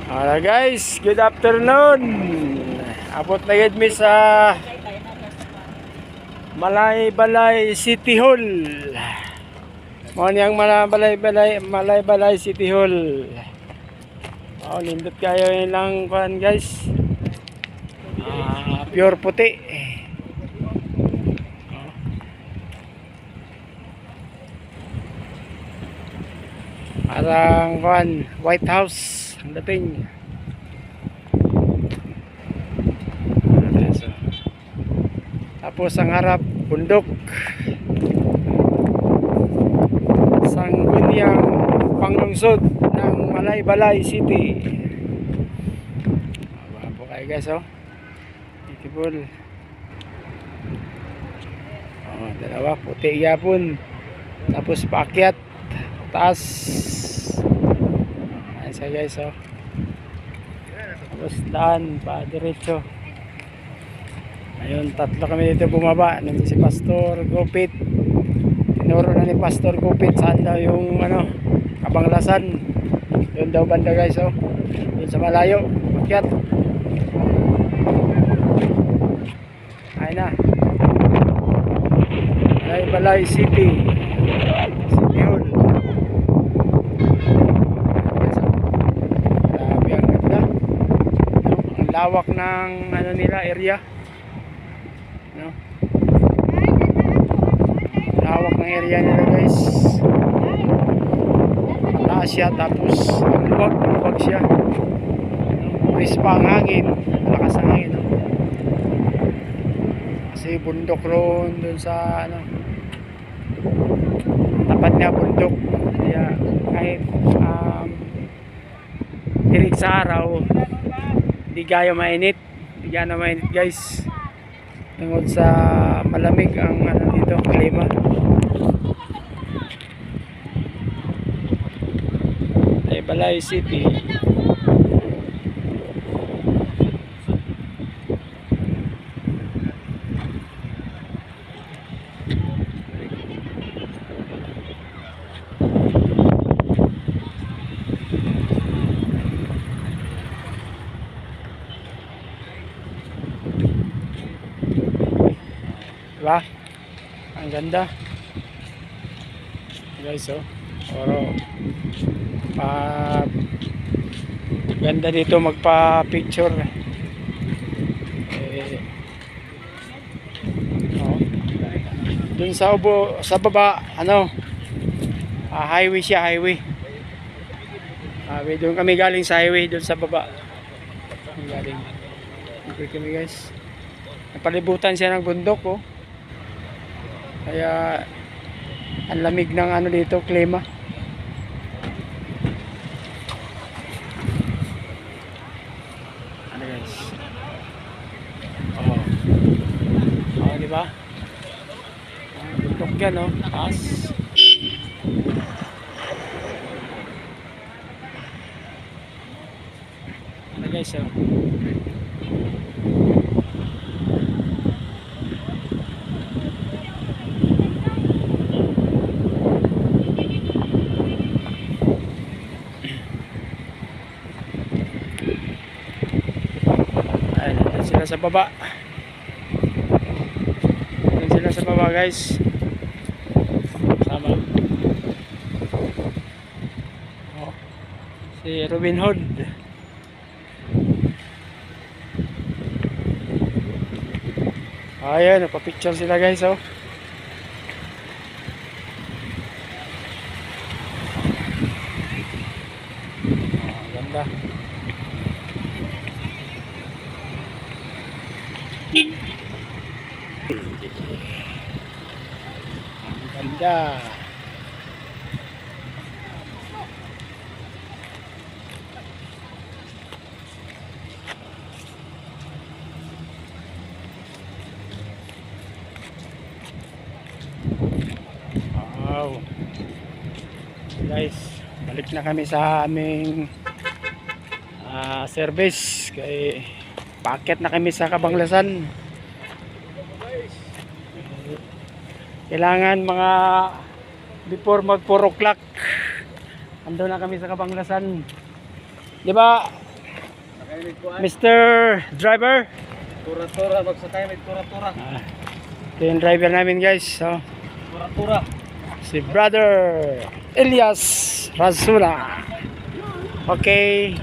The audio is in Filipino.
Alright guys, good afternoon. Abot na gid mi sa Malaybalay City Hall. Mo niyang Malaybalay City Hall. Oh, lindot kayo ilang kuan guys. Pure puti. Parang kuan White House ang dating. Tapos ang harap bundok. Sangguniang panglungsod ng Malaybalay City. Mabapo kayo guys, oh. Beautiful. Oh, dalawa puti yapon. Tapos paakyat taas. Ayan siya guys, oh. Tapos daan pa diretso. Ayun, tatlo kami dito bumaba. Nandiyan si Pastor Gupit. Tinuro na ni Pastor Gupit saan daw yung Kabanglasan. Doon daw banda guys, oh. Doon sa malayo. Makyat. Ayun na. Malaybalay City. City Hall. Grabe ang ganda. Ang lawak ng nila area. No? Lawak ng area nila guys. Mataas siya tapos luwag siya. Pulis pa ang hangin. Malakas ang hangin. No? Kasi bundok roon dun sa tapat niya bundok. Kaya kahit tirik sa araw hindi gaya mainit. Hindi gaya mainit guys. Tungod sa malamig ang dito klima. Malaybalay City. Diba? Ang ganda guys, oh. Oro ganda dito magpa picture oh. Dun sa baba highway siya, highway. Doon kami galing sa highway dun sa baba galing. Okay kami guys, napalibutan siya ng bundok, oh. Kaya ang lamig ng dito, klima. Ano guys? Oh. Oh, di ba? Bundok yan, oh. Taas. Ano guys, oh. Sila sa baba. Ayan sila sa baba guys. Sama. Oh, si Robin Hood. Ayan, napapicture sila guys, oh. Ganda. Ang ganda. Wow. Guys, balik na kami sa aming service. Kay paakyat na kami sa Kabanglasan. Kailangan mga before mag 4 o'clock ando na kami sa Kabanglasan. Di ba Mr. Driver. Tura-tura, magsakay may tura-tura. Ito yung driver namin guys. So, Tura-tura. si Brother Elias Razula. Okay.